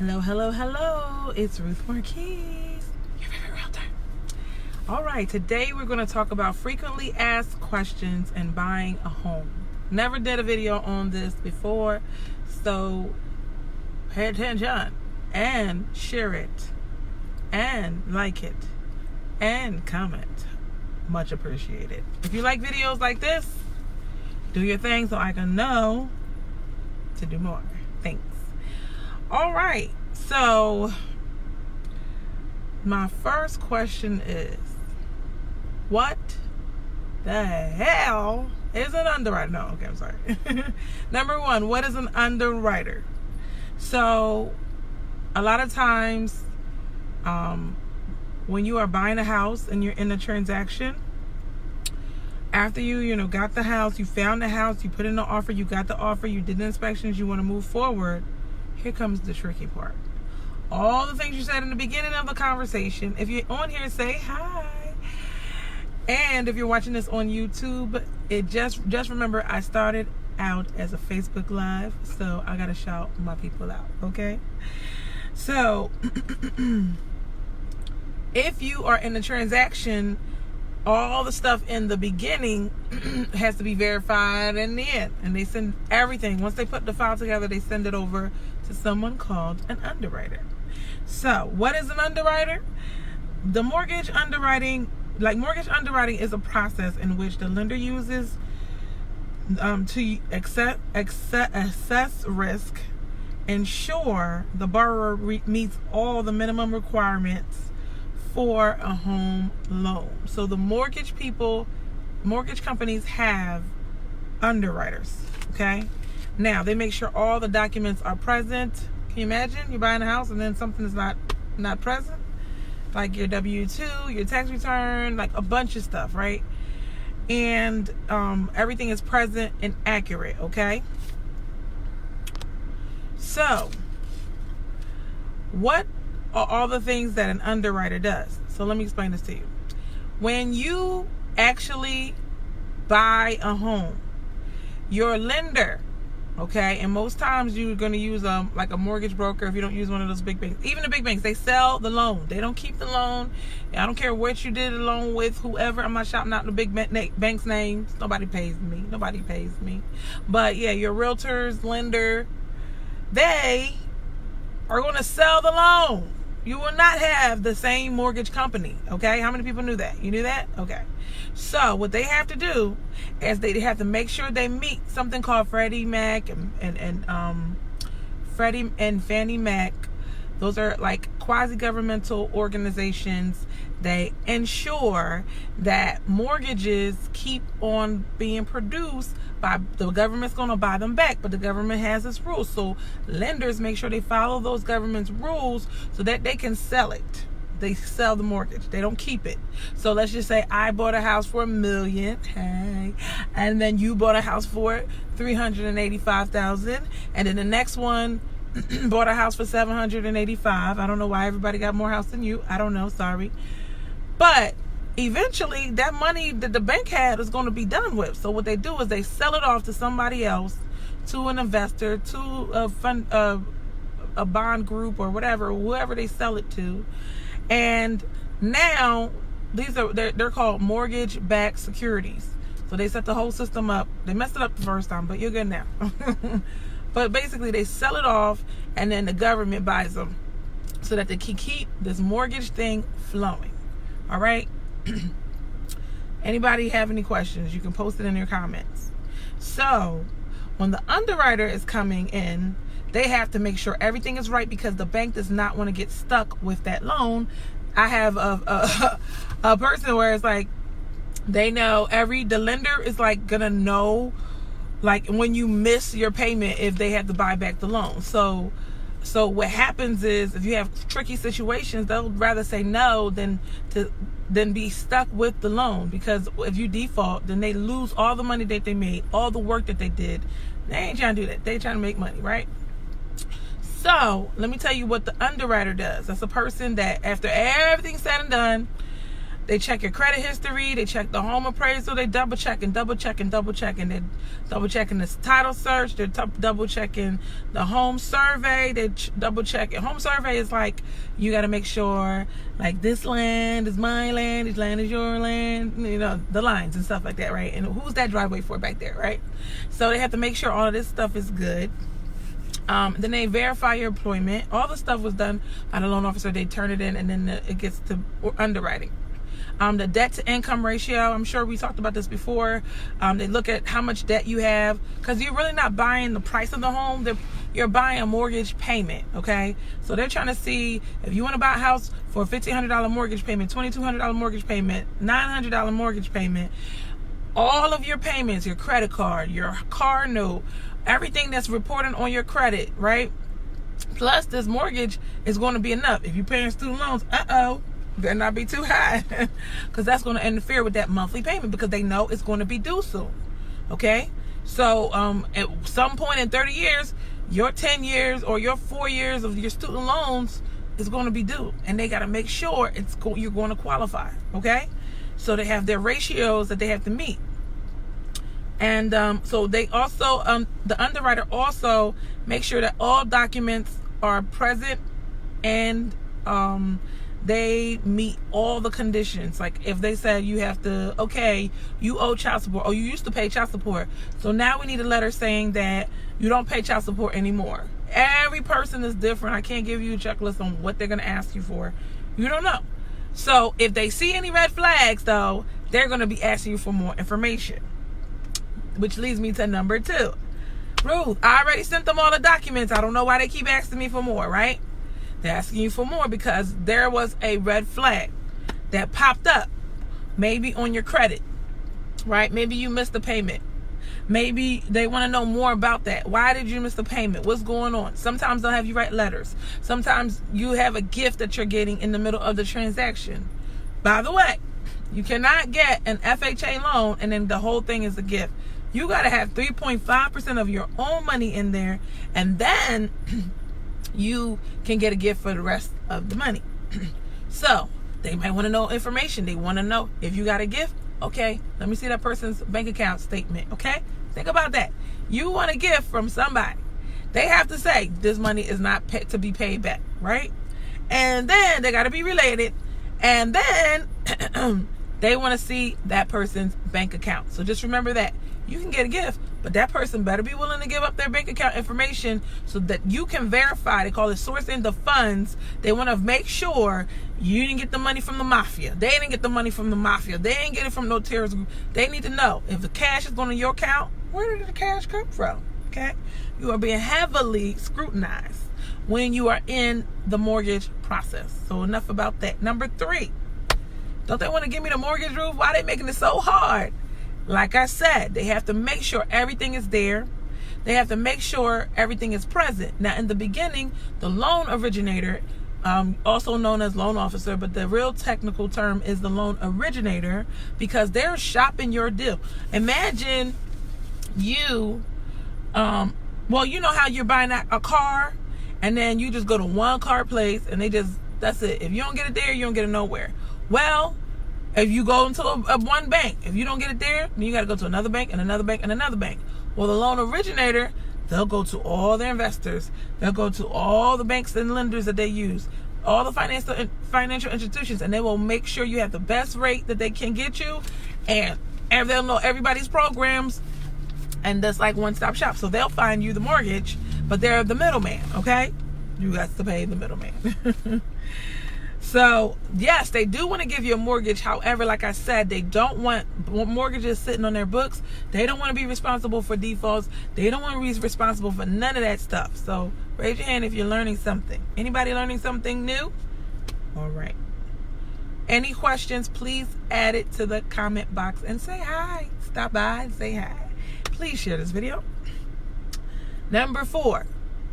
Hello, hello, hello. It's Ruth Marquise, your favorite realtor. All right, today we're going to talk about frequently asked questions in buying a home. Never did a video on this before, so pay attention and share it and like it and comment. Much appreciated. If you like videos like this, do your thing so I can know to do more. Thanks. All right, so my first question is, what the hell is an underwriter? No, okay, I'm sorry. Number one, what is an underwriter? So a lot of times when you are buying a house and you're in a transaction, after you got the house, you found the house, you put in the offer, you got the offer, you did the inspections, you want to move forward, here comes the tricky part. All the things you said in the beginning of the conversation, if you're on here, say hi. And if you're watching this on YouTube, just remember I started out as a Facebook Live, so I gotta shout my people out, okay? So if you are in a transaction, all the stuff in the beginning has to be verified in the end. And they send everything. Once they put the file together, they send it over to someone called an underwriter. So what is an underwriter? The mortgage underwriting is a process in which the lender uses to assess risk, ensure the borrower meets all the minimum requirements for a home loan. So the mortgage companies have underwriters, okay? Now, they make sure all the documents are present. Can you imagine? You're buying a house and then something is not present? Like your W-2, your tax return, like a bunch of stuff, right? And everything is present and accurate, okay? So, what are all the things that an underwriter does? So let me explain this to you. When you actually buy a home, your lender, okay, and most times you're going to use like a mortgage broker if you don't use one of those big banks. Even the big banks, they sell the loan. They don't keep the loan. I don't care what you did the loan with, whoever. I'm not shouting out the big bank's names. Nobody pays me. But yeah, your realtors, lender, they are going to sell the loan. You will not have the same mortgage company, okay? How many people knew that? You knew that? Okay. So what they have to do is they have to make sure they meet something called Freddie Mac and Freddie and Fannie Mac. Those are like quasi-governmental organizations. They ensure that mortgages keep on being produced by the government's going to buy them back, but the government has its rules. So lenders make sure they follow those government's rules so that they can sell it. They sell the mortgage. They don't keep it. So let's just say I bought a house for $1 million, hey, and then you bought a house for $385,000, and then the next one bought a house for $785,000. I don't know why everybody got more house than you. I don't know. Sorry. But eventually that money that the bank had is going to be done with. So what they do is they sell it off to somebody else, to an investor, to a fund, a bond group or whatever, whoever they sell it to. And now they're called mortgage-backed securities. So they set the whole system up. They messed it up the first time, but you're good now. But basically they sell it off and then the government buys them so that they can keep this mortgage thing flowing. All right. Anybody have any questions? You can post it in your comments. So when the underwriter is coming in, they have to make sure everything is right because the bank does not want to get stuck with that loan. I have a person where it's like they know the lender is like gonna know like when you miss your payment if they have to buy back the loan. So what happens is if you have tricky situations, they'll rather say no than be stuck with the loan, because if you default, then they lose all the money that they made, all the work that they did. They ain't trying to do that. They trying to make money, right? So let me tell you what the underwriter does. That's a person that after everything's said and done, They check your credit history. They check the home appraisal. They double checking. They're double checking the title search. They're double checking the home survey. They double checking. Home survey is like, you got to make sure, like, this land is my land, this land is your land, you know, the lines and stuff like that, right? And who's that driveway for back there, right? So they have to make sure all of this stuff is good. Then they verify your employment. All the stuff was done by the loan officer. They turn it in, and then it gets to underwriting. The debt to income ratio, I'm sure we talked about this before. They look at how much debt you have, because you're really not buying the price of the home. You're buying a mortgage payment, okay? So they're trying to see if you want to buy a house for a $1,500 mortgage payment, $2,200 mortgage payment, $900 mortgage payment, all of your payments, your credit card, your car note, everything that's reported on your credit, right? Plus, this mortgage is going to be enough. If you're paying student loans, better not be too high, because that's going to interfere with that monthly payment, because they know it's going to be due soon. Okay, so at some point in 30 years, your 10 years or your 4 years of your student loans is going to be due, and they got to make sure you're going to qualify. Okay, so they have their ratios that they have to meet, and so they also the underwriter also makes sure that all documents are present, and they meet all the conditions. Like if they said you have to, okay, you owe child support, or you used to pay child support, so now we need a letter saying that you don't pay child support anymore. Every person is different. I can't give you a checklist on what they're going to ask you for. You don't know. So if they see any red flags, though, they're going to be asking you for more information, which leads me to number 2. Ruth, I already sent them all the documents. I don't know why they keep asking me for more, right? They're asking you for more because there was a red flag that popped up, maybe on your credit, right? Maybe you missed the payment. Maybe they want to know more about that. Why did you miss the payment? What's going on? Sometimes they'll have you write letters. Sometimes you have a gift that you're getting in the middle of the transaction. By the way, you cannot get an FHA loan and then the whole thing is a gift. You got to have 3.5% of your own money in there, and then you can get a gift for the rest of the money. So they might want to know information. They want to know if you got a gift. Okay, let me see that person's bank account statement. Okay, think about that. You want a gift from somebody. They have to say this money is not to be paid back, right? And then they got to be related. And then they want to see that person's bank account. So just remember that. You can get a gift, but that person better be willing to give up their bank account information so that you can verify. They call it sourcing the funds. They want to make sure you didn't get the money from the mafia. They didn't get the money from the mafia. They didn't get it from no terrorist group. They need to know if the cash is going to your account, where did the cash come from? Okay? You are being heavily scrutinized when you are in the mortgage process. So enough about that. Number 3, don't they want to give me the mortgage, Ruth? Why are they making it so hard? Like I said, they have to make sure everything is there. They have to make sure everything is present. Now, in the beginning, the loan originator, also known as loan officer, but the real technical term is the loan originator, because they're shopping your deal. Imagine you, well, you know how you're buying a car, and then you just go to one car place, and that's it. If you don't get it there, you don't get it nowhere. Well, if you go into one bank, if you don't get it there, then you got to go to another bank and another bank and another bank. Well, the loan originator, they'll go to all their investors. They'll go to all the banks and lenders that they use, all the financial institutions, and they will make sure you have the best rate that they can get you, and they'll know everybody's programs, and that's like one-stop shop. So they'll find you the mortgage, but they're the middleman, okay? You got to pay the middleman. So, yes, they do want to give you a mortgage. However, like I said, they don't want mortgages sitting on their books. They don't want to be responsible for defaults. They don't want to be responsible for none of that stuff. So, raise your hand if you're learning something. Anybody learning something new? All right. Any questions, please add it to the comment box and say hi. Stop by and say hi. Please share this video. Number 4.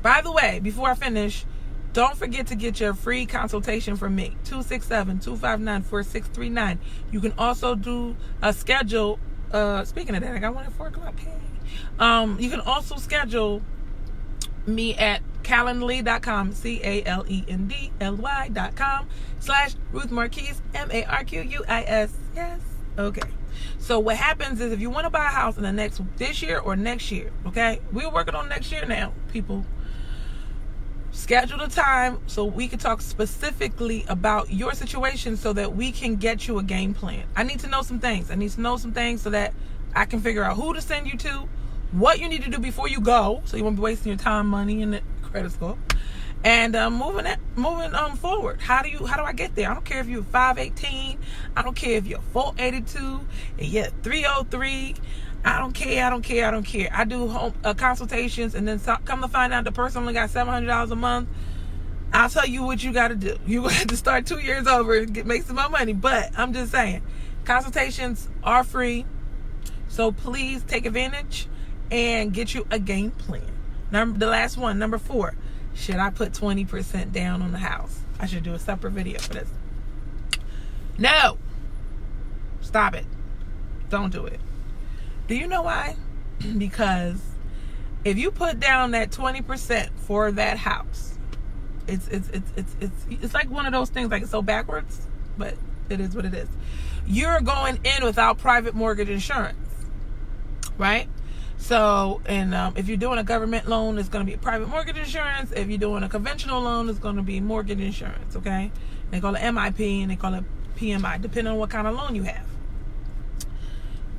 By the way, before I finish, don't forget to get your free consultation from me, 267-259-4639. You can also do a schedule. Speaking of that, I got one at 4 o'clock. Hey. You can also schedule me at calendly.com, calendly.com/Ruth Marquise, Marquis. Yes. Okay. So what happens is if you want to buy a house in this year or next year, okay? We're working on next year now, people. Schedule a time so we can talk specifically about your situation so that we can get you a game plan. I need to know some things. So that I can figure out who to send you to, what you need to do before you go, so you won't be wasting your time, money, and the credit score. And moving forward. How do I get there? I don't care if you're 518. I don't care if you're 482 and you're 303. I don't care. I do home consultations, and then come to find out the person only got $700 a month. I'll tell you what you got to do. You have to start 2 years over and make some more money. But I'm just saying, consultations are free. So please take advantage and get you a game plan. The last one, number 4. Should I put 20% down on the house? I should do a separate video for this. No. Stop it. Don't do it. Do you know why? Because if you put down that 20% for that house, it's like one of those things, like it's so backwards, but it is what it is. You're going in without private mortgage insurance, right? So, and if you're doing a government loan, it's going to be private mortgage insurance. If you're doing a conventional loan, it's going to be mortgage insurance, okay? They call it MIP and they call it PMI, depending on what kind of loan you have.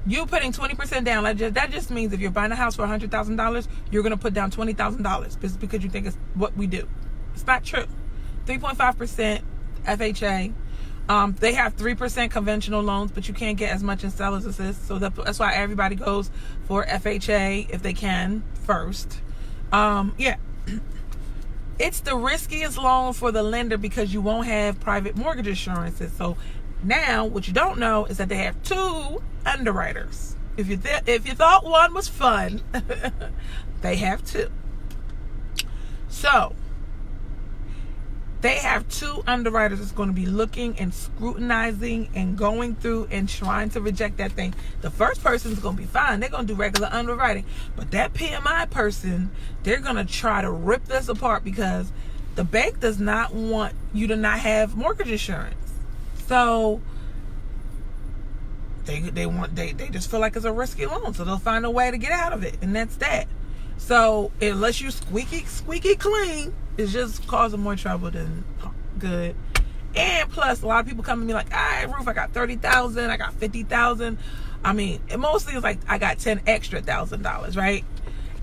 You putting 20% down, that just means if you're buying a house for $100,000, you're going to put down $20,000 just because you think it's what we do. It's not true. 3.5% FHA. They have 3% conventional loans, but you can't get as much in seller's assist. So that's why everybody goes for FHA if they can first. Yeah. It's the riskiest loan for the lender because you won't have private mortgage insurances. So now what you don't know is that they have 2 underwriters. If you thought one was fun, they have 2. So they have 2 underwriters that's going to be looking and scrutinizing and going through and trying to reject that thing. The first person is going to be fine. They're going to do regular underwriting. But that PMI person, they're going to try to rip this apart because the bank does not want you to not have mortgage insurance. So they just feel like it's a risky loan. So they'll find a way to get out of it. And that's that. So unless you squeaky clean, it's just causing more trouble than good. And plus, a lot of people come to me like, all right, Ruth, I got $30,000, I got $50,000. I mean, it mostly is like I got $10,000 extra, right?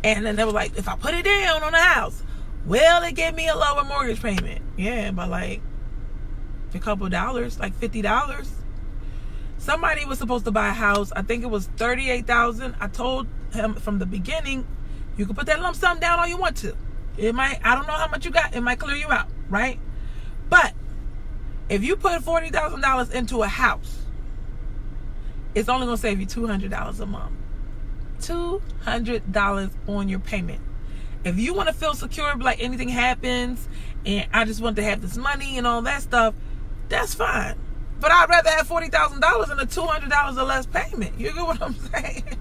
And then they were like, if I put it down on the house, will it give me a lower mortgage payment? Yeah, but like a couple dollars, like $50. Somebody was supposed to buy a house. I think it was $38,000. I told him from the beginning, you can put that lump sum down all you want to. It might, I don't know how much you got. It might clear you out, right? But if you put $40,000 into a house, it's only going to save you $200 a month. $200 on your payment. If you want to feel secure, like anything happens, and I just want to have this money and all that stuff, that's fine. But I'd rather have $40,000 than a $200 or less payment. You get what I'm saying?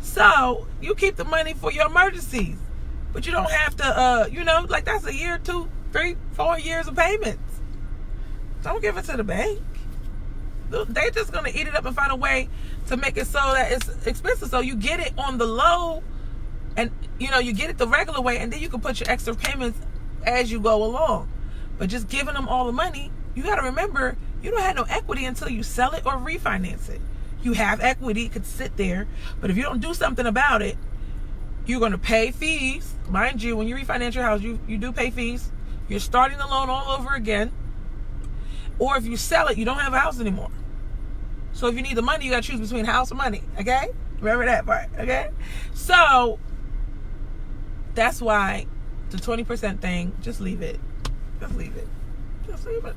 So you keep the money for your emergencies. But you don't have to, like that's a year, 2, 3, 4 years of payments. Don't give it to the bank. They're just going to eat it up and find a way to make it so that it's expensive. So you get it on the low and, you get it the regular way, and then you can put your extra payments as you go along. But just giving them all the money, you got to remember, you don't have no equity until you sell it or refinance it. You have equity, it could sit there. But if you don't do something about it, you're going to pay fees. Mind you, when you refinance your house, you do pay fees. You're starting the loan all over again. Or if you sell it, you don't have a house anymore. So if you need the money, you got to choose between house or money. Okay? Remember that part. Okay? So that's why the 20% thing, just leave it. Just leave it. Just leave it.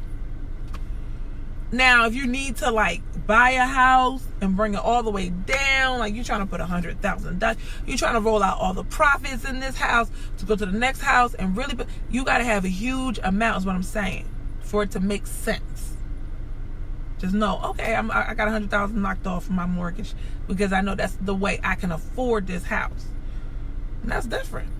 Now, if you need to buy a house and bring it all the way down, like you're trying to put $100,000, you're trying to roll out all the profits in this house to go to the next house and really, you got to have a huge amount, is what I'm saying, for it to make sense. Just know, okay, I got $100,000 knocked off from my mortgage because I know that's the way I can afford this house. And that's different.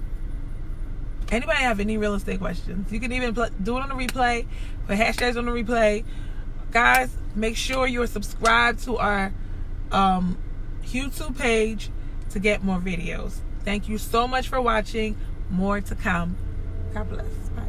Anybody have any real estate questions? You can even do it on the replay, put hashtags on the replay. Guys, make sure you're subscribed to our YouTube page to get more videos. Thank you so much for watching. More to come. God bless. Bye.